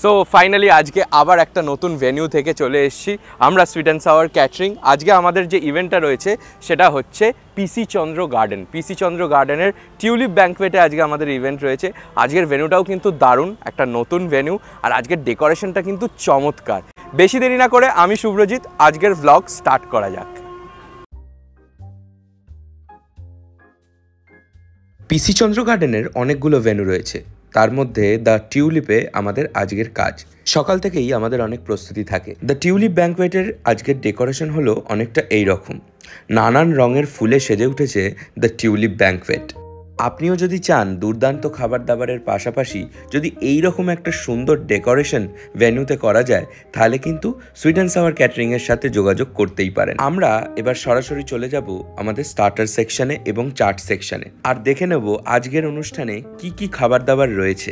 So finally আজকে আবার একটা নতুন ভেন্যু থেকে চলে এসেছি আমরা সুইট অ্যান্ড সাওয়ার ক্যাটারিং। আজকে আমাদের যে ইভেন্টটা রয়েছে সেটা হচ্ছে পিসি চন্দ্র গার্ডেন। পিসি চন্দ্র গার্ডেনের টিউলিপ ব্যাঙ্কোয়েটে আজকে আমাদের ইভেন্ট রয়েছে। আজকের ভেন্যুটাও কিন্তু দারুণ, একটা নতুন ভেন্যু, আর আজকের ডেকোরেশনটা কিন্তু চমৎকার। বেশি দেরি না করে আমি শুভ্রজিৎ আজকের ভ্লগ স্টার্ট করা যাক। পিসি চন্দ্র গার্ডেনের অনেকগুলো ভেন্যু রয়েছে, তার মধ্যে দ্য টিউলিপে আমাদের আজকের কাজ। সকাল থেকেই আমাদের অনেক প্রস্তুতি থাকে। দ্য টিউলিপ ব্যাঙ্কোয়েটের আজকের ডেকোরেশন হলো অনেকটা এই রকম, নানান রঙের ফুলে সেজে উঠেছে দ্য টিউলিপ ব্যাঙ্কোয়েট। আপনিও যদি চান দুর্দান্ত খাবার দাবারের পাশাপাশি যদি এই রকম একটা সুন্দর ডেকোরেশন ভেন্যুতে করা যায়, তাহলে কিন্তু সুইট অ্যান্ড সাওয়ার ক্যাটারিংয়ের সাথে যোগাযোগ করতেই পারেন। আমরা এবার সরাসরি চলে যাব আমাদের স্টার্টার সেকশনে এবং চাট সেকশনে, আর দেখে নেব আজকের অনুষ্ঠানে কি কি খাবার দাবার রয়েছে।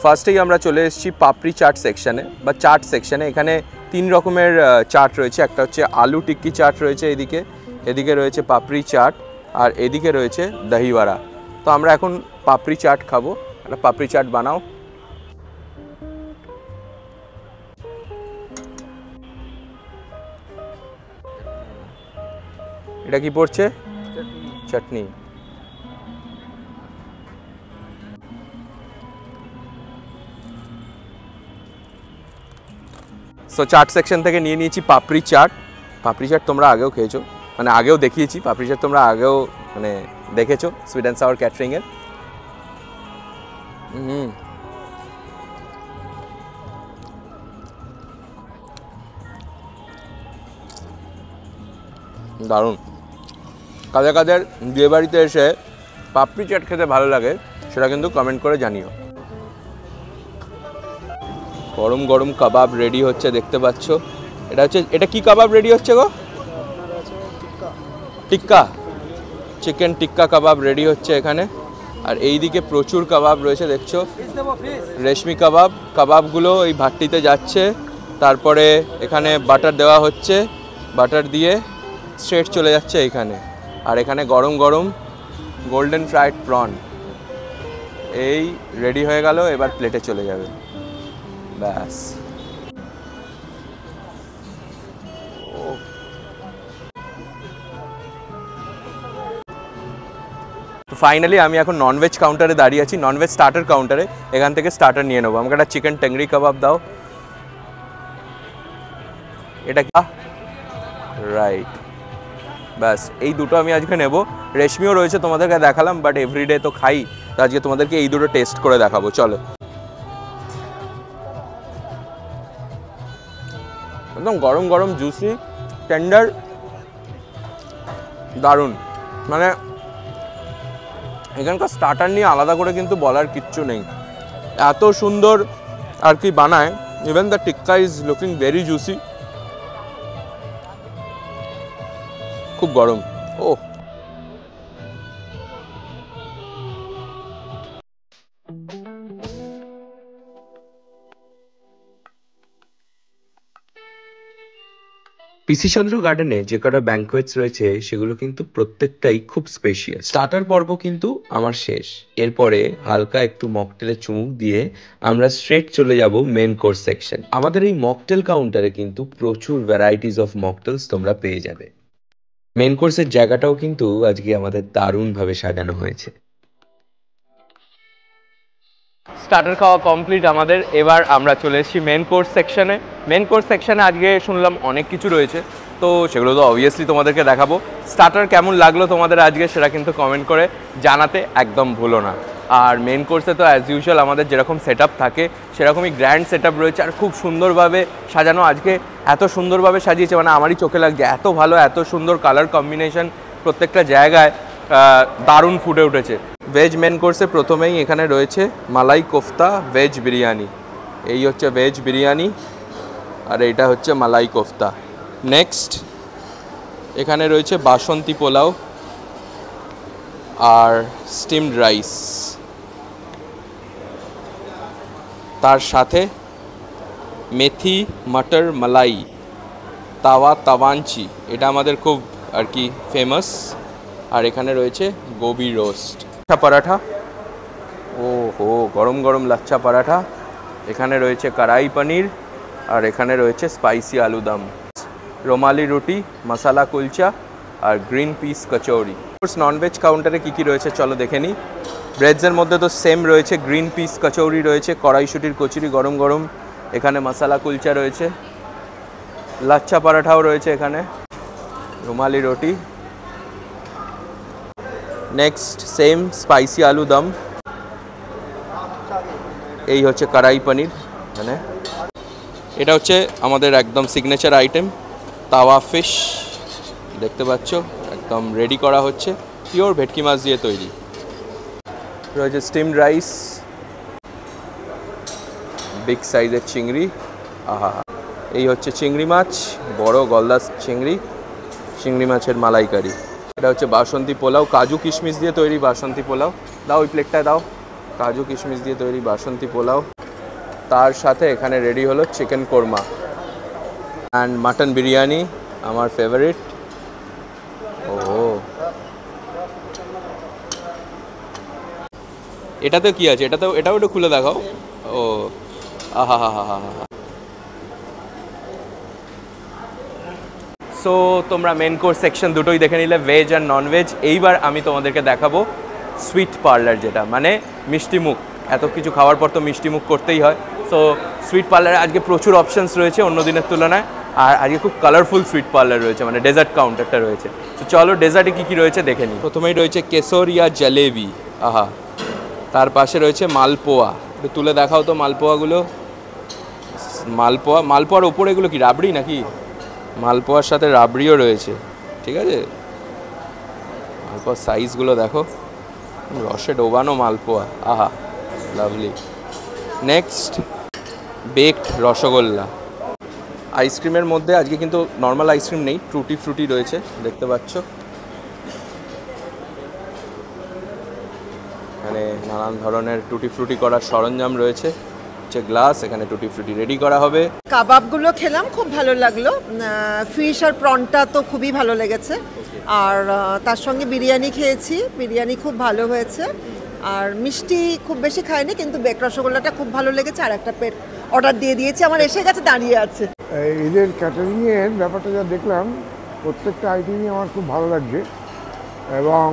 ফার্স্টেই আমরা চলে এসেছি পাপড়ি চাট সেকশনে বা চাট সেকশনে। এখানে 3 রকমের চাট রয়েছে। একটা হচ্ছে আলু টিক্কি চাট রয়েছে এদিকে, এদিকে রয়েছে পাপড়ি চাট, আর এদিকে রয়েছে দহিওয়াড়া। তো আমরা এখন পাপড়ি চাট খাবো। একটা পাপড়ি চাট বানাও। এটা কি পড়ছে? চাটনি। সো চাট সেকশন থেকে নিয়ে নিয়েছি পাপড়ি চাট। পাপড়ি চাট তোমরা আগেও খেয়েছো, মানে আগেও দেখিয়েছি। পাপড়ি চাট তোমরা আগেও মানে দেখেছো সুইট অ্যান্ড সাওয়ার ক্যাটারিংয়ের। দারুণ। কাদের কাদের বিয়ে বাড়িতে এসে পাপড়ি চাট খেতে ভালো লাগে সেটা কিন্তু কমেন্ট করে জানিও। গরম গরম কাবাব রেডি হচ্ছে, দেখতে পাচ্ছ। এটা কি কাবাব রেডি হচ্ছে গো? টিক্কা, চিকেন টিক্কা কাবাব রেডি হচ্ছে এখানে। আর এইদিকে প্রচুর কাবাব রয়েছে, দেখছো। রেশমি কাবাব, কাবাবগুলো এই ভাট্টিতে যাচ্ছে। তারপরে এখানে বাটার দেওয়া হচ্ছে, বাটার দিয়ে স্ট্রেট চলে যাচ্ছে এখানে। আর এখানে গরম গরম গোল্ডেন ফ্রাইড প্রন এই রেডি হয়ে গেল, এবার প্লেটে চলে যাবে। ব্যাস। ফাইনালি আমি এখন ননভেজ কাউন্টারে দাঁড়িয়ে আছি, ননভেজ স্টার্টার কাউন্টারে। এখান থেকে স্টার্টার নিয়ে নেবো। আমাকে একটা চিকেন টেংরি কাবাব দাও। এটা কি? রাইট, ব্যাস এই দুটো আমি আজকে নেব। রেশমিও রয়েছে, তোমাদেরকে দেখালাম, বাট এভরিডে তো খাই, তো আজকে তোমাদেরকে এই দুটো টেস্ট করে দেখাবো। চলো। একদম গরম গরম জুসি টেন্ডার, দারুণ। মানে এখানকার স্টার্টার নিয়ে আলাদা করে কিন্তু বলার কিচ্ছু নেই, এত সুন্দর আর কি বানায়। Even the tikka is looking very juicy. খুব গরম। ও পিসি চন্দ্র গার্ডেনে যে কটা ব্যাঙ্কোয়েটস রয়েছে সেগুলো কিন্তু প্রত্যেকটাই খুব স্পেশিয়াস। স্টার্টার পর্ব কিন্তু আমার শেষ। এরপরে হালকা একটু মকটেলে চুমুক দিয়ে আমরা স্ট্রেট চলে যাব মেন কোর্স সেকশন। আমাদের এই মকটেল কাউন্টারে কিন্তু প্রচুর ভ্যারাইটিস অফ মকটেলস তোমরা পেয়ে যাবে। মেন কোর্সের জায়গাটাও কিন্তু আজকে আমাদের দারুণভাবে সাজানো হয়েছে। স্টার্টার খাওয়া কমপ্লিট আমাদের। এবার আমরা চলে এসেছি মেন কোর্স সেকশনে। মেন কোর্স সেকশনে আজকে শুনলাম অনেক কিছু রয়েছে, তো সেগুলো তো অবভিয়াসলি তোমাদেরকে দেখাবো। স্টার্টার কেমন লাগলো তোমাদের আজকে সেটা কিন্তু কমেন্ট করে জানাতে একদম ভুলো না। আর মেন কোর্সে তো অ্যাজ ইউজুয়াল আমাদের যেরকম সেট আপ থাকে সেরকমই গ্র্যান্ড সেট আপ রয়েছে, আর খুব সুন্দরভাবে সাজানো। আজকে এত সুন্দরভাবে সাজিয়েছে, মানে আমারই চোখে লাগছে, এত ভালো, এত সুন্দর কালার কম্বিনেশন প্রত্যেকটা জায়গায়, দারুণ ফুটে উঠেছে। ভেজ মেন কোর্সে প্রথমেই এখানে রয়েছে মালাই কোফতা ভেজ বিরিয়ানি। এই হচ্ছে ভেজ বিরিয়ানি, আর এইটা হচ্ছে মালাই কোফতা। নেক্সট এখানে রয়েছে বাসন্তী পোলাও আর স্টিমড রাইস, তার সাথে মেথি মটর মালাই তাওয়া তাওয়াঞ্চি, এটা আমাদের খুব আর কি ফেমাস। আর এখানে রয়েছে গোবি রোস্ট, পরাঠা ও হো, গরম গরম লাচ্ছা পরাঠা, এখানে রয়েছে কড়াই পনির, আর এখানে রয়েছে স্পাইসি আলুদম, রুমালি রুটি, মশালা কুলচা আর গ্রিন পিস কচৌরি। ননভেজ কাউন্টারে কী কী রয়েছে চলো দেখে নিই। ব্রেডসের মধ্যে তো সেম রয়েছে, গ্রিন পিস কচৌরি রয়েছে, কড়াইশুটির কচুরি গরম গরম, এখানে মশালা কুলচা রয়েছে, লাচ্ছা পরাঠাও রয়েছে এখানে, রুমালি রুটি, নেক্সট সেম স্পাইসি আলু দম, এই হচ্ছে কড়াই পনির, মানে এটা হচ্ছে আমাদের একদম সিগনেচার আইটেম তাওয়া ফিশ, দেখতে পাচ্ছ একদম রেডি করা হচ্ছে, পিওর ভেটকি মাছ দিয়ে তৈরি। রয়েছে স্টিমড রাইস, বিগ সাইজের চিংড়ি, আহা, এই হচ্ছে চিংড়ি মাছ, বড় গলদা চিংড়ি, চিংড়ি মাছের মালাইকারি। এটা হচ্ছে বাসন্তী পোলাও, কাজু কিশমিশ দিয়ে তৈরি বাসন্তী পোলাও, দাও ওই প্লেটটায় দাও, কাজু কিশমিশ দিয়ে তৈরি বাসন্তী পোলাও। তার সাথে এখানে রেডি হলো chicken korma and mutton biryani, আমার ফেভারিট। ও এটাতেও কি আছে, এটাও একটু খুলে দেখাও। ও আহা হা হা হা হা। সো তোমরা মেন কোর্স সেকশন দুটোই দেখে নিলে, ভেজ আর ননভেজ। এইবার আমি তোমাদেরকে দেখাবো সুইট পার্লার, যেটা মানে মিষ্টি মুখ। এত কিছু খাওয়ার পর তো মিষ্টি মুখ করতেই হয়। সো সুইট পার্লারে আজকে প্রচুর অপশানস রয়েছে অন্য দিনের তুলনায়, আর আজকে খুব কালারফুল সুইট পার্লার রয়েছে, মানে ডেজার্ট কাউন্টারটা রয়েছে। তো চলো ডেজার্টে কী কী রয়েছে দেখে নিই। প্রথমেই রয়েছে কেশরিয়া জলেবি, আহা, তার পাশে রয়েছে মালপোয়া, একটু তুলে দেখাও তো মালপোয়াগুলো। মালপোয়ার ওপরে এগুলো কি রাবড়ি নাকি? মালপোয়ার সাথে রাবড়িও রয়েছে, ঠিক আছে। মালপোয়ার সাইজগুলো দেখো, রসে ডোবানো মালপোয়া, আহা লাভলি। Next baked rasgulla. আইসক্রিমের মধ্যে আজকে কিন্তু নর্মাল আইসক্রিম নেই, টুটি ফ্রুটি রয়েছে, দেখতে পাচ্ছ। এখানে নানান ধরনের টুটি ফ্রুটি করার সরঞ্জাম রয়েছে, হচ্ছে গ্লাস, এখানে টুটি ফ্রুটি রেডি করা হবে। কাবাবগুলো খেলাম, খুব ভালো লাগলো। ফিশ আর প্রনটা তো খুবই ভালো লেগেছে, আর তার সঙ্গে বিরিয়ানি খেয়েছি, বিরিয়ানি খুব ভালো হয়েছে। আর মিষ্টি খুব বেশি খাইনি, কিন্তু বেক রসগোল্লাটা খুব ভালো লেগেছে। আর একটা প্লেট অর্ডার দিয়ে দিয়েছি, আমার এসে গেছে, দাঁড়িয়ে আছে। এদের ক্যাটারিংয়ের ব্যাপারটা যা দেখলাম, প্রত্যেকটা আইটেমই আমার খুব ভালো লাগছে, এবং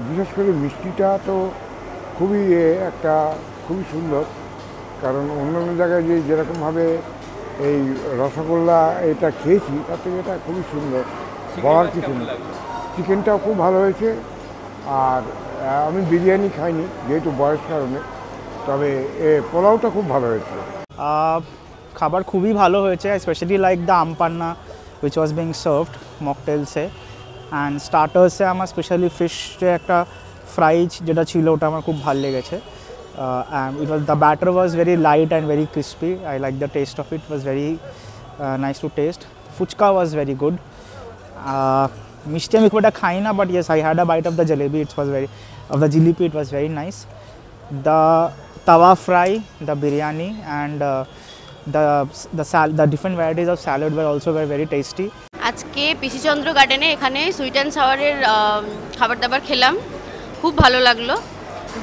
বিশেষ করে মিষ্টিটা তো খুবই খুবই সুন্দর। কারণ অন্যান্য জায়গায় যেরকমভাবে এই রসগোল্লা এটা খেয়েছি, তার থেকে এটা খুবই সুন্দর, বলার কিছু নেই। চিকেনটাও খুব ভালো হয়েছে। আর আমি বিরিয়ানি খাইনি যেহেতু বয়স কারণে, তবে পোলাওটা খুব ভালো হয়েছে। খাবার খুবই ভালো হয়েছে, specially like the aam panna which was being served মকটেলসে, অ্যান্ড স্টার্টার্সে আমার স্পেশালি ফিশে একটা ফ্রাইজ যেটা ছিল ওটা আমার খুব ভালো লেগেছে। And it was, the batter was very light and very crispy. I like the taste of it. It was very nice to taste. Fuchka was very good. Mishti ami khub ekta khai na, but yes, I had a bite of the jalebi. It was the jalebi. It was very nice. The tawa fry, the biryani, and the different varieties of salad were also very tasty. আজকে পিসি চন্দ্র গার্ডেনে এখানে sweet and সাওয়ারের খাবার দাবার খেলাম, খুব ভালো লাগলো।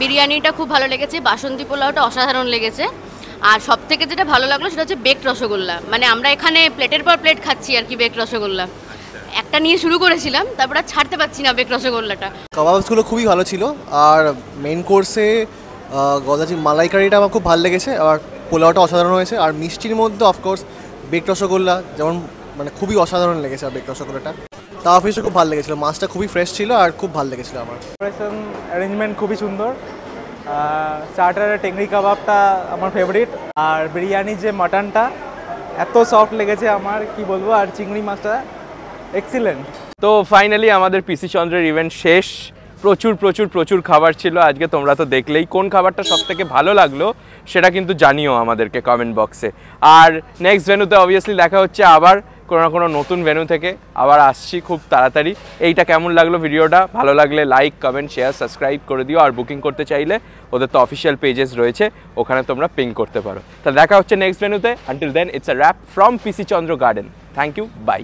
বিরিয়ানিটা খুব ভালো লেগেছে, বাসন্তী পোলাওটা অসাধারণ লেগেছে, আর সব থেকে যেটা ভালো লাগলো সেটা হচ্ছে বেকড রসগোল্লা। মানে আমরা এখানে প্লেটের পর প্লেট খাচ্ছি আর কি বেকড রসগোল্লা। একটা নিয়ে শুরু করেছিলাম, তারপর আর ছাড়তে পারছি না বেকড রসগোল্লাটা। কাবাবসগুলো খুবই ভালো ছিল, আর মেইন কোর্সে গলদা মালাইকারিটা আমার খুব ভালো লেগেছে, আর পোলাওটা অসাধারণ হয়েছে। আর মিষ্টির মধ্যে অফকোর্স বেকড রসগোল্লা যেমন মানে খুবই অসাধারণ লেগেছে, আর বেকড রসগোল্লাটা তাওয়া ফিশও খুব ভালো লেগেছিলো, মাছটা খুবই ফ্রেশ ছিল আর খুব ভালো লেগেছিলো আমার। ডেকোরেশন অ্যারেঞ্জমেন্ট খুবই সুন্দর। স্টার্টারের টেংরি কাবাবটা আমার ফেভারিট, আর বিরিয়ানি যে মাটনটা এত সফট লেগেছে আমার, কি বলবো। আর চিংড়ি মাছটা এক্সিলেন্ট। তো ফাইনালি আমাদের পিসি চন্দ্রের ইভেন্ট শেষ। প্রচুর প্রচুর প্রচুর খাবার ছিল আজকে, তোমরা তো দেখলেই। কোন খাবারটা সবথেকে ভালো লাগলো সেটা কিন্তু জানিও আমাদেরকে কমেন্ট বক্সে। আর নেক্সট ভেন্যুতে অবভিয়াসলি দেখা হচ্ছে আবার কোনো না কোনো নতুন ভেন্যু থেকে, আবার আসছি খুব তাড়াতাড়ি। এইটা কেমন লাগলো ভিডিওটা, ভালো লাগলে লাইক, কমেন্ট, শেয়ার, সাবস্ক্রাইব করে দিও। আর বুকিং করতে চাইলে ওদের তো অফিসিয়াল পেজেস রয়েছে, ওখানে তোমরা পিং করতে পারো। তা দেখা হচ্ছে নেক্সট ভেন্যুতে। Until then it's a wrap from PC Chandra Garden. Thank you, by.